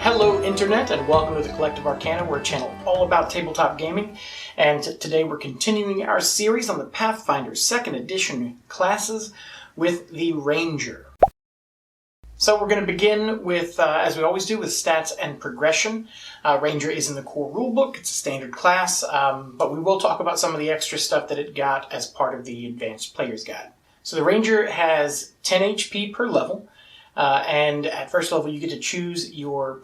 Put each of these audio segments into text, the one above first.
Hello Internet, and welcome to the Collective Arcana. We're a channel all about tabletop gaming, and today we're continuing our series on the Pathfinder Second Edition classes with the Ranger. So we're going to begin with, as we always do, with stats and progression. Ranger is in the core rulebook. It's a standard class, but we will talk about some of the extra stuff that it got as part of the Advanced Player's Guide. So the Ranger has 10 HP per level. And at first level, you get to choose your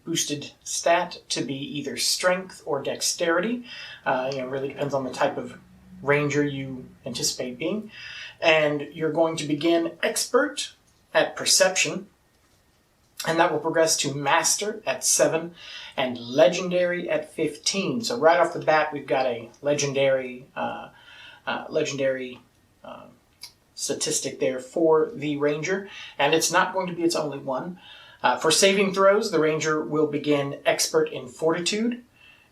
boosted stat to be either strength or dexterity. It really depends on the type of ranger you anticipate being. And you're going to begin expert at perception, and that will progress to master at 7 and legendary at 15. So right off the bat, we've got a legendary statistic there for the Ranger, and it's not going to be its only one. For saving throws, the Ranger will begin expert in fortitude,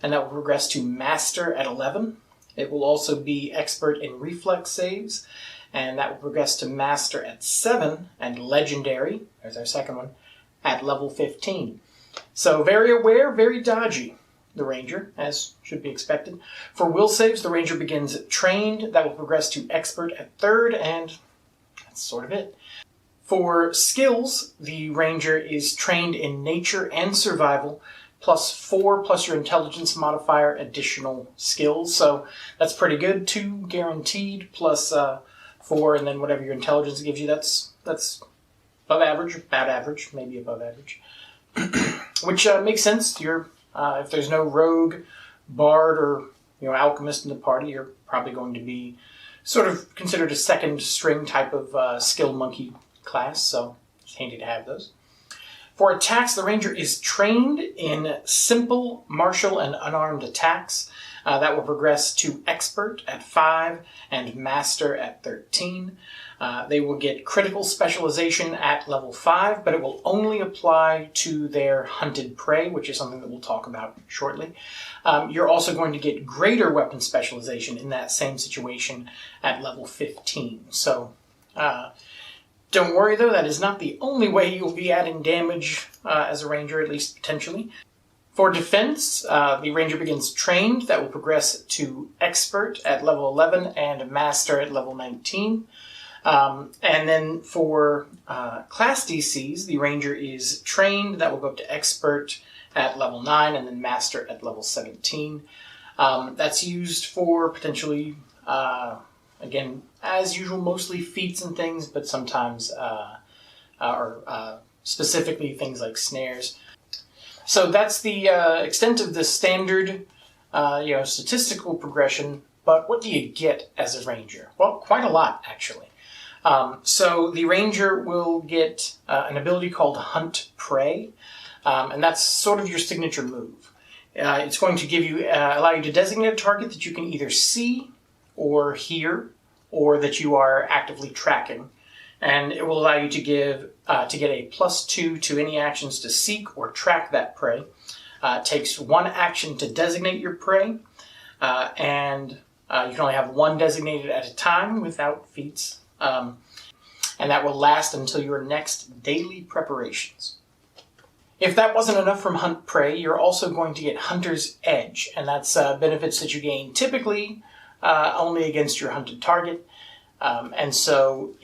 and that will progress to master at 11. It will also be expert in reflex saves, and that will progress to master at 7, and legendary, there's our second one, at level 15. So very aware, very dodgy, the Ranger, as should be expected. For will saves, the Ranger begins trained. That will progress to expert at 3rd, and that's sort of it. For skills, the Ranger is trained in nature and survival, +4 plus your intelligence modifier additional skills. So that's pretty good. 2 guaranteed plus 4, and then whatever your intelligence gives you, that's above average, about average, maybe above average. Which makes sense. If there's no rogue, bard, or alchemist in the party, you're probably going to be sort of considered a second string type of skill monkey class, so it's handy to have those. For attacks, the Ranger is trained in simple, martial, and unarmed attacks. That will progress to expert at 5 and master at 13. They will get critical specialization at level 5, but it will only apply to their hunted prey, which is something that we'll talk about shortly. You're also going to get greater weapon specialization in that same situation at level 15. So don't worry, though, that is not the only way you'll be adding damage as a Ranger, at least potentially. For defense, the Ranger begins trained. That will progress to expert at level 11 and master at level 19. And then for class DCs, the Ranger is trained. That will go up to expert at level 9 and then master at level 17. That's used for potentially, again, as usual, mostly feats and things, but sometimes, or specifically things like snares. So that's the extent of the standard, statistical progression. But what do you get as a Ranger? Well, quite a lot, actually. So the Ranger will get an ability called Hunt Prey, and that's sort of your signature move. It's going to give you allow you to designate a target that you can either see or hear, or that you are actively tracking, and it will allow you to get a +2 to any actions to seek or track that prey. It takes 1 action to designate your prey, and you can only have 1 designated at a time without feats. And that will last until your next daily preparations. If that wasn't enough from Hunt Prey, you're also going to get Hunter's Edge, and that's benefits that you gain typically only against your hunted target. And so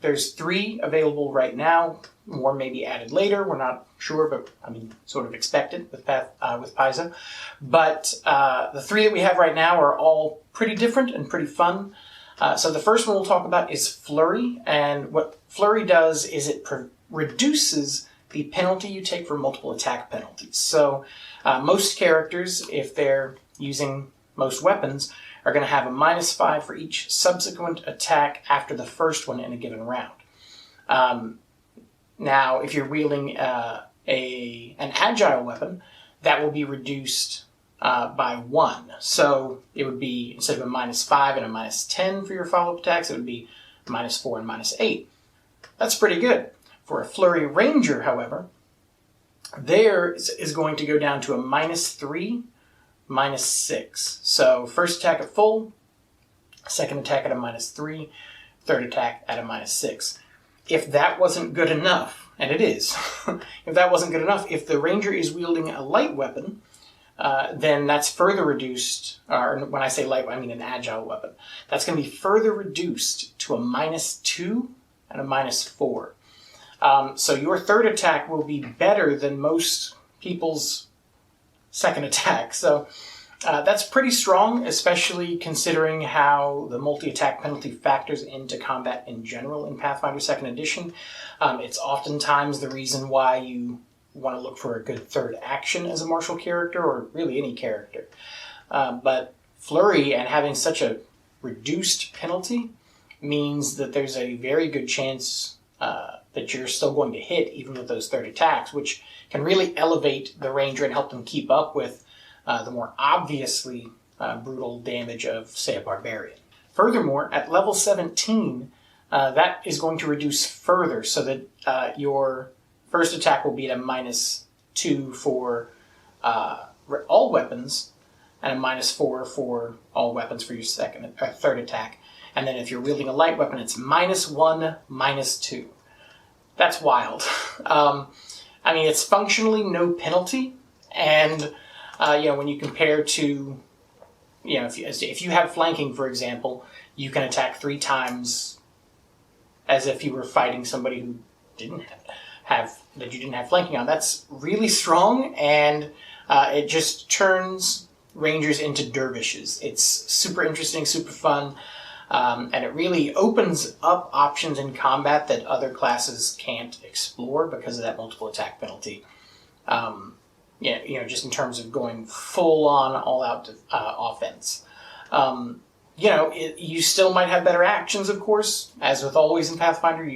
there's 3 available right now. More may be added later. We're not sure, but sort of expected with Paizo. But the 3 that we have right now are all pretty different and pretty fun. So the first one we'll talk about is Flurry, and what Flurry does is it reduces the penalty you take for multiple attack penalties. So most characters, if they're using most weapons, are going to have a -5 for each subsequent attack after the first one in a given round. Now, if you're wielding an agile weapon, that will be reduced by 1. So it would be, instead of a -5 and a -10 for your follow-up attacks, it would be -4 and -8. That's pretty good. For a Flurry Ranger, however, theirs is going to go down to a -3, -6. So first attack at full, second attack at a -3, third attack at a -6. If that wasn't good enough, and it is, if that wasn't good enough, if the ranger is wielding a light weapon, then that's further reduced, or when I say light, I mean an agile weapon. That's going to be further reduced to a -2 and a -4. So your third attack will be better than most people's second attack. So that's pretty strong, especially considering how the multi-attack penalty factors into combat in general in Pathfinder Second Edition. It's oftentimes the reason why you want to look for a good third action as a martial character, or really any character. But flurry and having such a reduced penalty means that there's a very good chance that you're still going to hit even with those third attacks, which can really elevate the ranger and help them keep up with the more obviously brutal damage of, say, a barbarian. Furthermore, at level 17, that is going to reduce further so that your first attack will be at a -2 for all weapons, and a -4 for all weapons for your third attack. And then if you're wielding a light weapon, it's -1, -2. That's wild. I mean, it's functionally no penalty, and when you compare to, if you have flanking, for example, you can attack 3 times as if you were fighting somebody who didn't that you didn't have flanking on. That's really strong, and it just turns rangers into dervishes. It's super interesting, super fun, and it really opens up options in combat that other classes can't explore because of that multiple attack penalty. Just in terms of going full on, all out offense. You still might have better actions, of course, as with always in Pathfinder.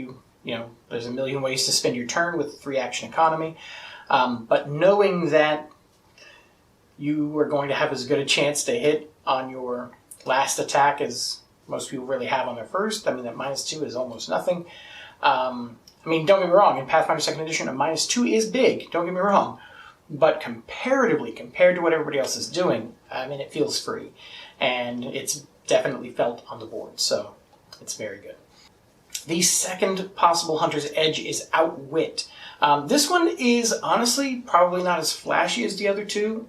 There's a million ways to spend your turn with 3 action economy. But knowing that you are going to have as good a chance to hit on your last attack as most people really have on their first, I mean, that -2 is almost nothing. Don't get me wrong, in Pathfinder Second Edition, a -2 is big, don't get me wrong. But comparatively, compared to what everybody else is doing, it feels free. And it's definitely felt on the board, so it's very good. The second possible Hunter's Edge is Outwit. This one is honestly probably not as flashy as the other two,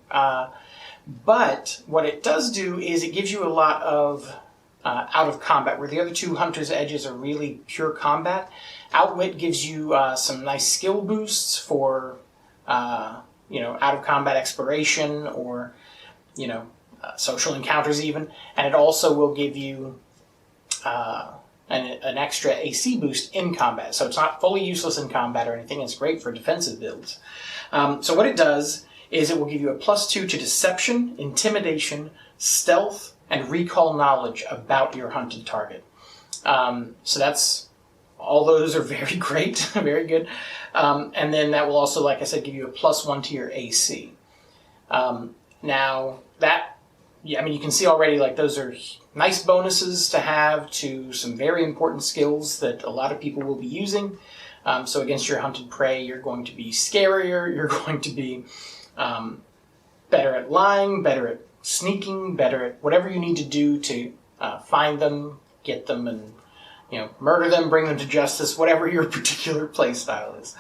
but what it does do is it gives you a lot of out of combat, where the other two Hunter's Edges are really pure combat. Outwit gives you some nice skill boosts for out of combat exploration, or social encounters even, and it also will give you an extra AC boost in combat. So it's not fully useless in combat or anything. It's great for defensive builds. So what it does is it will give you a +2 to deception, intimidation, stealth, and recall knowledge about your hunted target. So that's all those are very great, very good. And then that will also, like I said, give you a +1 to your AC. Now that, you can see already, like, those are nice bonuses to have to some very important skills that a lot of people will be using. So against your hunted prey, you're going to be scarier, you're going to be better at lying, better at sneaking, better at whatever you need to do to find them, get them, and murder them, bring them to justice, whatever your particular play style is.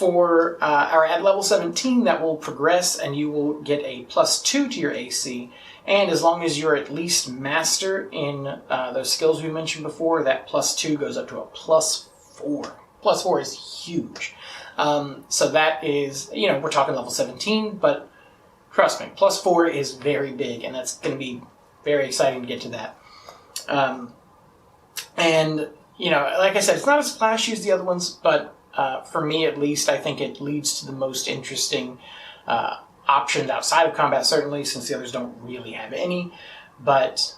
At level 17, that will progress, and you will get a +2 to your AC. And as long as you're at least master in those skills we mentioned before, that +2 goes up to a +4. +4 is huge. So that is, we're talking level 17, but trust me, +4 is very big, and that's going to be very exciting to get to that. Like I said, it's not as flashy as the other ones, but for me at least, I think it leads to the most interesting options outside of combat, certainly, since the others don't really have any. But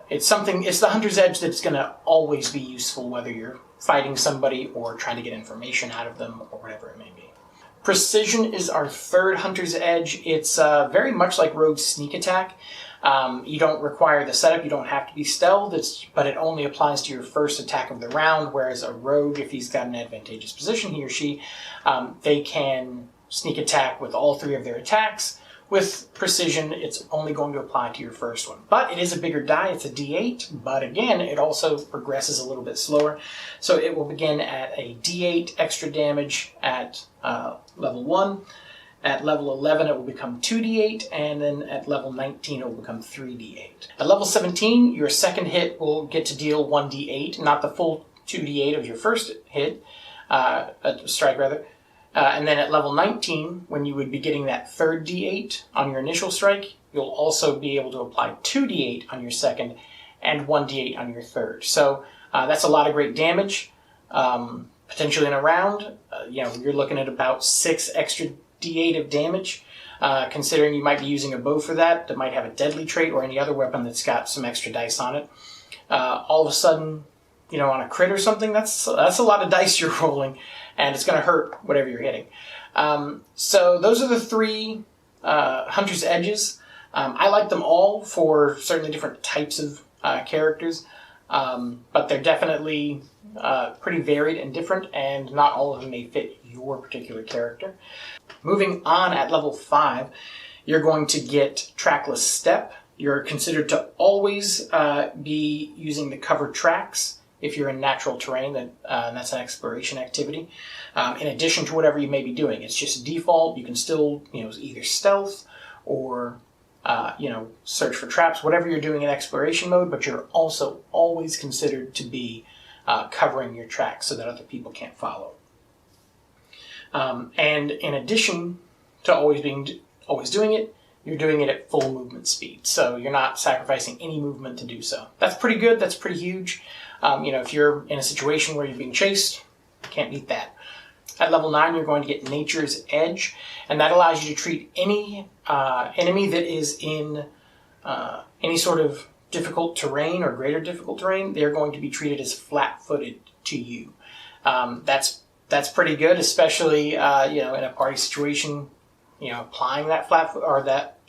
it's the Hunter's Edge that's going to always be useful, whether you're fighting somebody or trying to get information out of them or whatever it may be. Precision is our third Hunter's Edge. It's very much like Rogue's Sneak Attack. You don't require the setup, you don't have to be stealthed, but it only applies to your first attack of the round, whereas a rogue, if he's got an advantageous position, he or she, they can sneak attack with all 3 of their attacks, with precision, it's only going to apply to your first one. But it is a bigger die, it's a D8, but again, it also progresses a little bit slower. So it will begin at a D8 extra damage at level 1. At level 11, it will become 2d8, and then at level 19, it will become 3d8. At level 17, your second hit will get to deal 1d8, not the full 2d8 of your first hit, strike rather. And then at level 19, when you would be getting that third d8 on your initial strike, you'll also be able to apply 2d8 on your second and 1d8 on your third. So that's a lot of great damage. Potentially in a round, you're looking at about 6 extra d8 of damage, considering you might be using a bow for that might have a deadly trait, or any other weapon that's got some extra dice on it. All of a sudden, on a crit or something, that's a lot of dice you're rolling, and it's going to hurt whatever you're hitting. So those are the 3 Hunter's Edges. I like them all for certainly different types of characters, but they're definitely pretty varied and different, and not all of them may fit your particular character. Moving on, at level 5, you're going to get Trackless Step. You're considered to always be using the covered tracks if you're in natural terrain, and that's an exploration activity. In addition to whatever you may be doing, it's just default. You can still, either stealth or search for traps, whatever you're doing in exploration mode, but you're also always considered to be covering your tracks so that other people can't follow. And in addition to always doing it, you're doing it at full movement speed. So you're not sacrificing any movement to do so. That's pretty good. That's pretty huge. If you're in a situation where you're being chased, can't beat that. At level 9, you're going to get Nature's Edge, and that allows you to treat any enemy that is in any sort of difficult terrain or greater difficult terrain. They're going to be treated as flat-footed to you. That's pretty good, especially in a party situation. Applying that flat-foot or that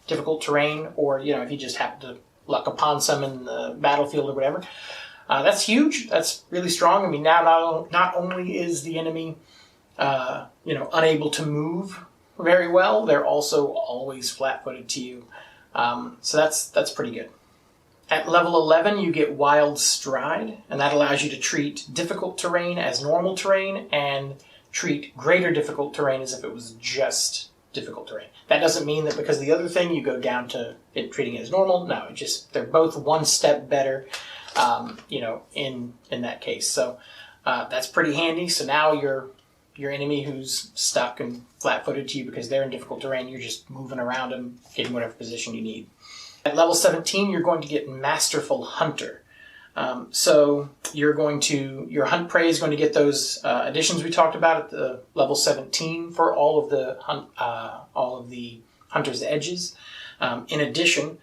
difficult terrain, or if you just happen to luck upon some in the battlefield or whatever. That's huge. That's really strong. I mean, now not only is the enemy, unable to move very well, they're also always flat-footed to you. So that's pretty good. At level 11, you get Wild Stride, and that allows you to treat difficult terrain as normal terrain and treat greater difficult terrain as if it was just difficult terrain. That doesn't mean that because of the other thing you go down to it treating it as normal. No, they're both one step better, in that case. So that's pretty handy. So now your enemy who's stuck and flat-footed to you because they're in difficult terrain, you're just moving around them, getting whatever position you need. At level 17, you're going to get Masterful Hunter. So your Hunt Prey is going to get those additions we talked about at the level 17 for all of the Hunter's Edges. In addition,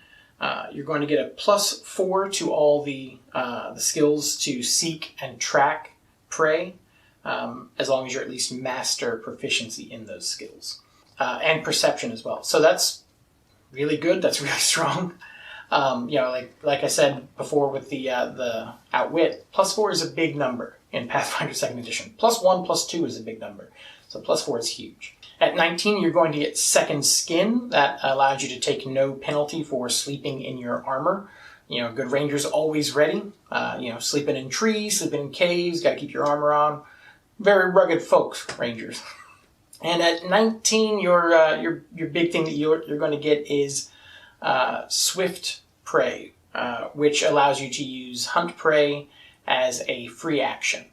you're going to get a +4 to all the skills to seek and track prey, as long as you're at least master proficiency in those skills, and perception as well. So that's really good. That's really strong. Like I said before with the Outwit, +4 is a big number in Pathfinder Second Edition. +1, +2 is a big number. So +4 is huge. At 19, you're going to get Second Skin. That allows you to take no penalty for sleeping in your armor. Good Ranger's always ready. Sleeping in trees, sleeping in caves, got to keep your armor on. Very rugged folks, Rangers. And at 19, your big thing that you're going to get is Swift Prey, which allows you to use Hunt Prey as a free action.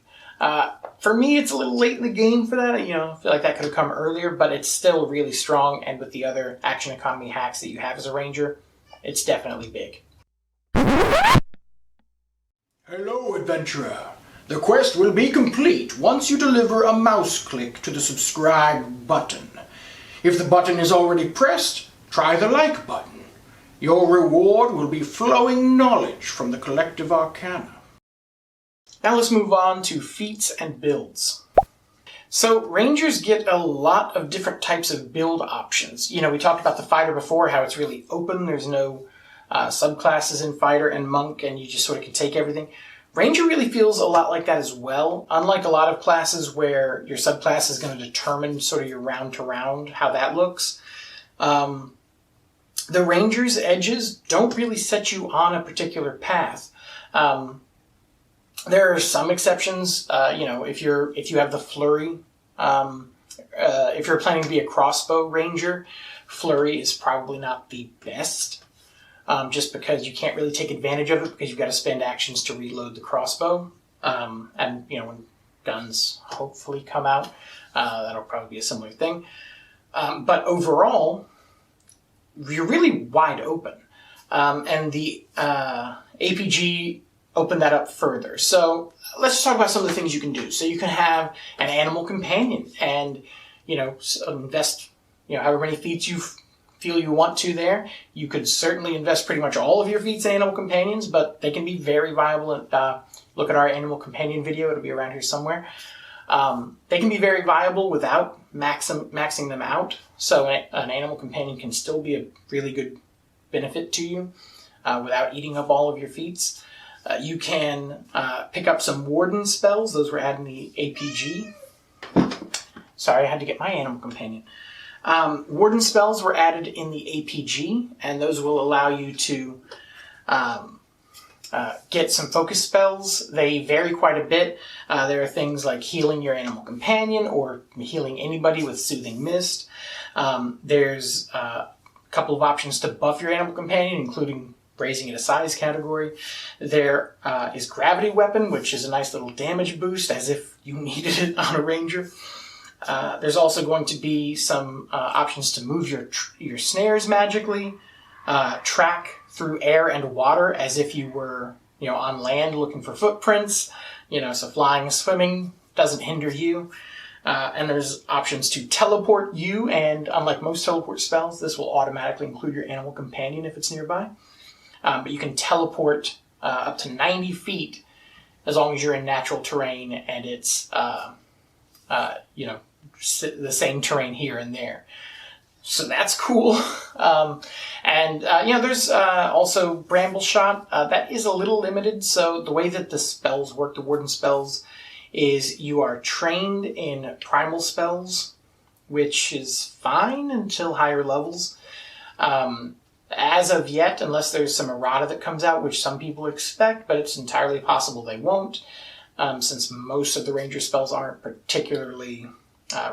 For me, it's a little late in the game for that. I feel like that could have come earlier, but it's still really strong, and with the other action economy hacks that you have as a ranger, it's definitely big. Hello, adventurer. The quest will be complete once you deliver a mouse click to the subscribe button. If the button is already pressed, try the like button. Your reward will be flowing knowledge from the collective arcana. Now let's move on to Feats and Builds. So Rangers get a lot of different types of build options. We talked about the Fighter before, how it's really open. There's no subclasses in Fighter and Monk, and you just sort of can take everything. Ranger really feels a lot like that as well. Unlike a lot of classes where your subclass is going to determine sort of your round to round, how that looks. The ranger's edges don't really set you on a particular path. There are some exceptions. If you have the flurry, if you're planning to be a crossbow ranger, flurry is probably not the best. Just because you can't really take advantage of it because you've got to spend actions to reload the crossbow. And when guns hopefully come out, that'll probably be a similar thing. But overall, you're really wide open. And the APG opened that up further. So let's just talk about some of the things you can do. So you can have an animal companion and, invest, however many feats you feel you want to there. You could certainly invest pretty much all of your feats in animal companions, but they can be very viable. Look at our animal companion video. It'll be around here somewhere. They can be very viable without maxing them out. So an animal companion can still be a really good benefit to you without eating up all of your feats. You can pick up some warden spells. Those were added in the APG. Sorry, I had to get my animal companion. Warden spells were added in the APG, and those will allow you to get some focus spells. They vary quite a bit. There are things like healing your animal companion or healing anybody with Soothing Mist. There's a couple of options to buff your animal companion, including raising it a size category. There is Gravity Weapon, which is a nice little damage boost, as if you needed it on a ranger. There's also going to be some options to move your snares magically, track through air and water as if you were, on land looking for footprints. So flying and swimming doesn't hinder you. And there's options to teleport you, and unlike most teleport spells, this will automatically include your animal companion if it's nearby. But you can teleport up to 90 feet as long as you're in natural terrain and it's, the same terrain here and there. So that's cool. There's also Bramble Shot. That is a little limited. So the way that the spells work, the Warden spells, is you are trained in primal spells, which is fine until higher levels. As of yet, unless there's some errata that comes out, which some people expect, but it's entirely possible they won't, since most of the ranger spells aren't particularly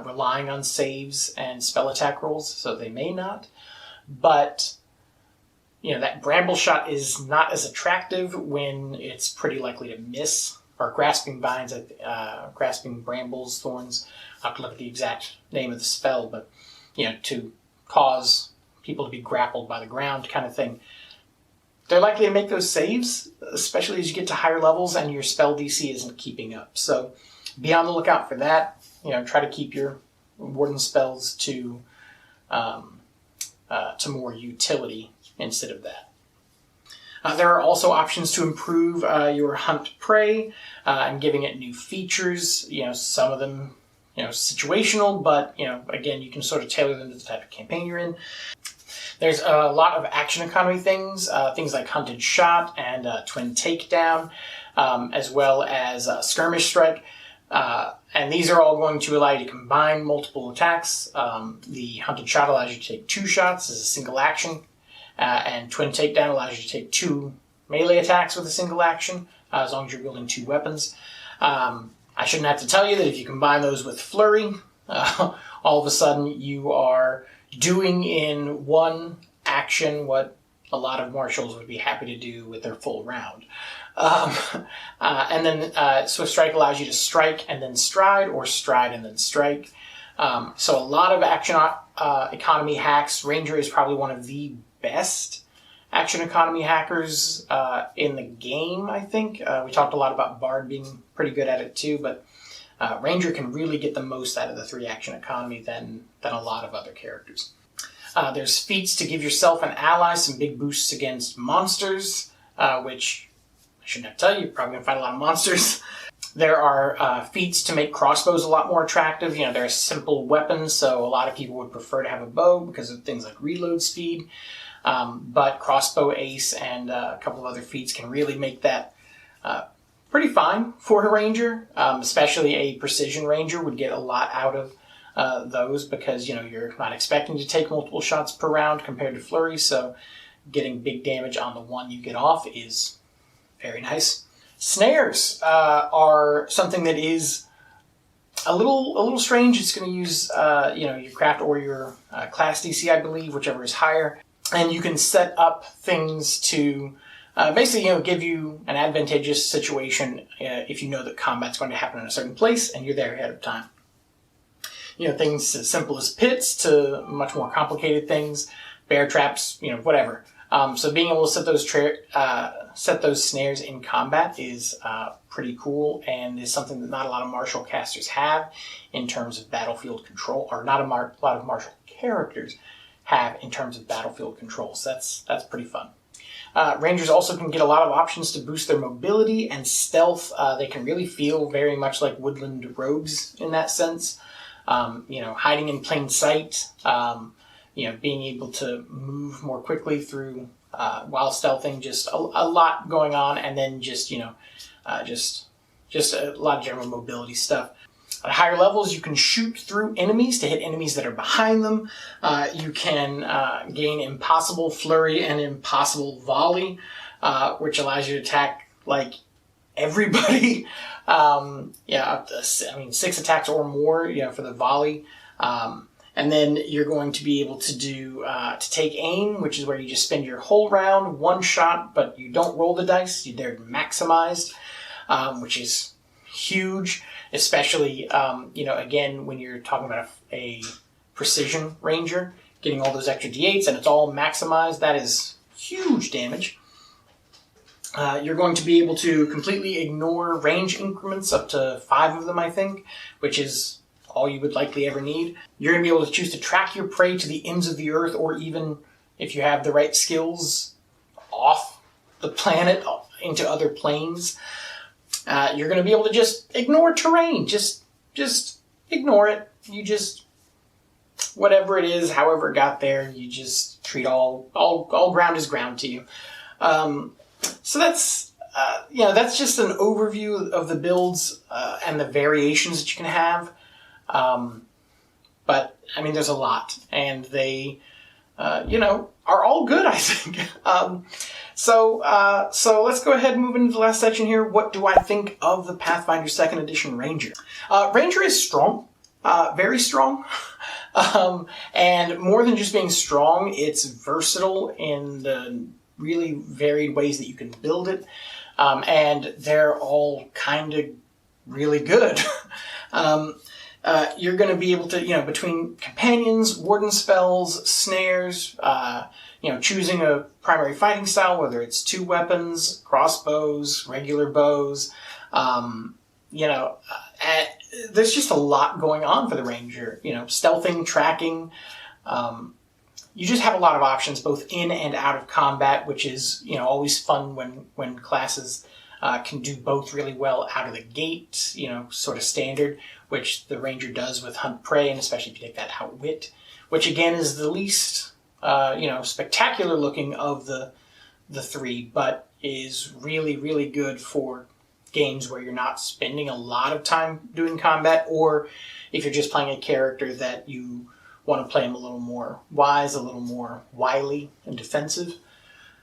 relying on saves and spell attack rolls, so they may not. But, that Bramble Shot is not as attractive when it's pretty likely to miss, or Grasping Vines, Grasping Brambles, Thorns. I'll have to look at the exact name of the spell, but, to cause people to be grappled by the ground kind of thing. They're likely to make those saves, especially as you get to higher levels and your spell DC isn't keeping up. So be on the lookout for that. Try to keep your warden spells to more utility instead of that. There are also options to improve your hunt prey and giving it new features. Some of them, situational, but, again, you can sort of tailor them to the type of campaign you're in. There's a lot of action economy things like Hunted Shot and Twin Takedown, as well as Skirmish Strike. And these are all going to allow you to combine multiple attacks. The Hunted Shot allows you to take 2 shots as a single action, and Twin Takedown allows you to take 2 melee attacks with a single action, as long as you're building 2 weapons. I shouldn't have to tell you that if you combine those with Flurry, all of a sudden you are doing in one action what a lot of marshals would be happy to do with their full round. And then Swift Strike allows you to strike and then stride, or stride and then strike. So a lot of action economy hacks. Ranger is probably one of the best action economy hackers in the game, I think. We talked a lot about Bard being pretty good at it too, but Ranger can really get the most out of the 3 action economy than a lot of other characters. There's feats to give yourself and allies some big boosts against monsters, which I shouldn't have to tell you, you're probably going to fight a lot of monsters. There are feats to make crossbows a lot more attractive. They're a simple weapon, so a lot of people would prefer to have a bow because of things like reload speed. But crossbow ace and a couple of other feats can really make that pretty fine for a ranger, especially a precision ranger would get a lot out of those because, you're not expecting to take multiple shots per round compared to Flurry, so getting big damage on the one you get off is very nice. Snares are something that is a little strange. It's going to use your craft or your class DC, I believe, whichever is higher, and you can set up things to basically give you an advantageous situation if you know that combat's going to happen in a certain place and you're there ahead of time. Things as simple as pits to much more complicated things, bear traps, whatever. So being able to set those snares in combat is pretty cool, and is something that not a lot of martial casters have in terms of battlefield control, or not a lot of martial characters have in terms of battlefield control. So that's pretty fun. Rangers also can get a lot of options to boost their mobility and stealth. They can really feel very much like woodland rogues in that sense. Hiding in plain sight. Being able to move more quickly through while stealthing, just a lot going on, and then just a lot of general mobility stuff. At higher levels, you can shoot through enemies to hit enemies that are behind them. You can gain Impossible Flurry and Impossible Volley, which allows you to attack like everybody. Up to 6 attacks or more, for the volley. And then you're going to be able to do to take aim, which is where you just spend your whole round one shot, but you don't roll the dice. They're maximized, which is huge, especially again when you're talking about a precision ranger, getting all those extra d8s and it's all maximized. That is huge damage. You're going to be able to completely ignore range increments, up to 5 of them, I think, which is all you would likely ever need. You're going to be able to choose to track your prey to the ends of the earth, or even, if you have the right skills, off the planet into other planes. You're going to be able to just ignore terrain. Just ignore it. You just, whatever it is, however it got there, you just treat all ground as ground to you. So that's just an overview of the builds and the variations that you can have. But there's a lot, and they, are all good, I think. So let's go ahead and move into the last section here. What do I think of the Pathfinder Second Edition Ranger? Ranger is strong, very strong. And more than just being strong, it's versatile in the really varied ways that you can build it. And they're all kind of really good. You're going to be able to, between companions, warden spells, snares, choosing a primary fighting style, whether it's 2 weapons, crossbows, regular bows, there's just a lot going on for the Ranger. Stealthing, tracking. You just have a lot of options both in and out of combat, which is, always fun when classes can do both really well out of the gate, sort of standard, which the Ranger does with Hunt Prey, and especially if you take that Outwit, which again is the least, spectacular looking of the 3, but is really, really good for games where you're not spending a lot of time doing combat, or if you're just playing a character that you want to play him a little more wise, a little more wily and defensive.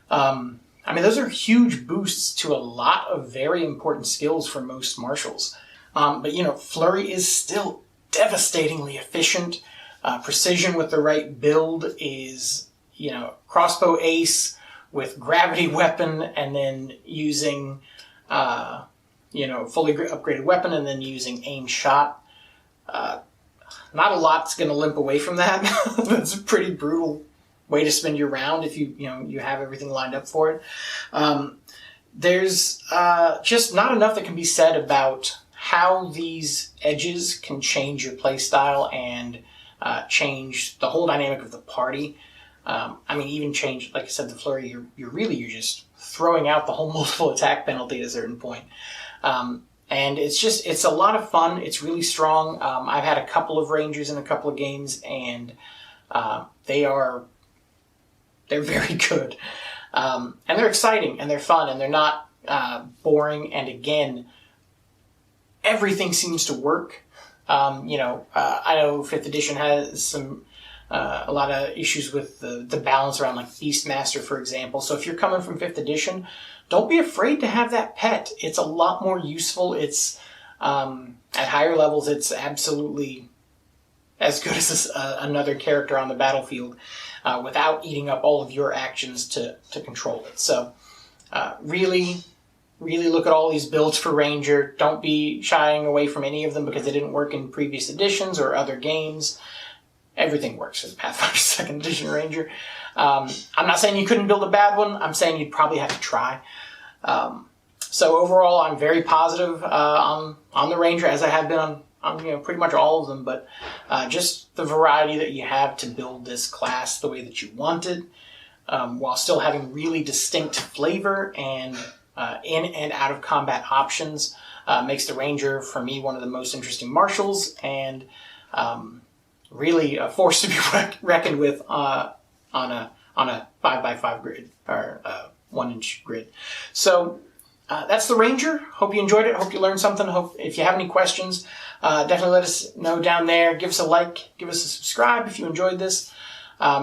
Those are huge boosts to a lot of very important skills for most martials. But Flurry is still devastatingly efficient. Precision with the right build is, crossbow ace with gravity weapon, and then using, fully upgraded weapon, and then using aim shot. Not a lot's going to limp away from that. That's a pretty brutal way to spend your round if you have everything lined up for it. There's just not enough that can be said about how these edges can change your playstyle and change the whole dynamic of the party. Even change, like I said, the Flurry, you're just throwing out the whole multiple attack penalty at a certain point. And it's a lot of fun. It's really strong. I've had a couple of Rangers in a couple of games, and they're very good. And they're exciting, and they're fun, and they're not boring. And again, everything seems to work. I know 5th edition has a lot of issues with the balance around like Beastmaster, for example. So if you're coming from 5th edition, don't be afraid to have that pet. It's a lot more useful. It's at higher levels, it's absolutely as good as another character on the battlefield without eating up all of your actions to control it. So really look at all these builds for Ranger. Don't be shying away from any of them because they didn't work in previous editions or other games. Everything works as Pathfinder Second Edition Ranger. I'm not saying you couldn't build a bad one. I'm saying you'd probably have to try. So overall, I'm very positive on the Ranger, as I have been on pretty much all of them. But just the variety that you have to build this class the way that you want it, while still having really distinct flavor and in and out of combat options, makes the Ranger, for me, one of the most interesting martials, and really a force to be reckoned with on a 5x5 grid, or 1-inch grid. So that's the Ranger. Hope you enjoyed it. Hope you learned something. Hope if you have any questions, definitely let us know down there. Give us a like. Give us a subscribe if you enjoyed this.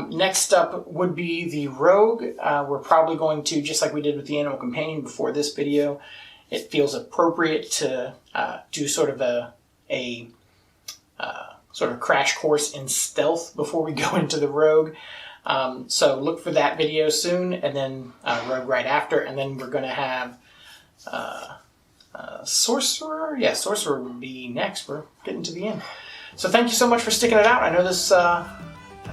Next up would be the Rogue. We're probably going to, just like we did with the Animal Companion before this video, it feels appropriate to do sort of a sort of crash course in stealth before we go into the Rogue. So look for that video soon, and then Rogue right after, and then we're going to have Sorcerer. Yeah, Sorcerer would be next. We're getting to the end. So thank you so much for sticking it out. I know this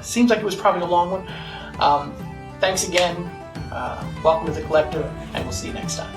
seems like it was probably a long one. Thanks again. Welcome to the Collective, and we'll see you next time.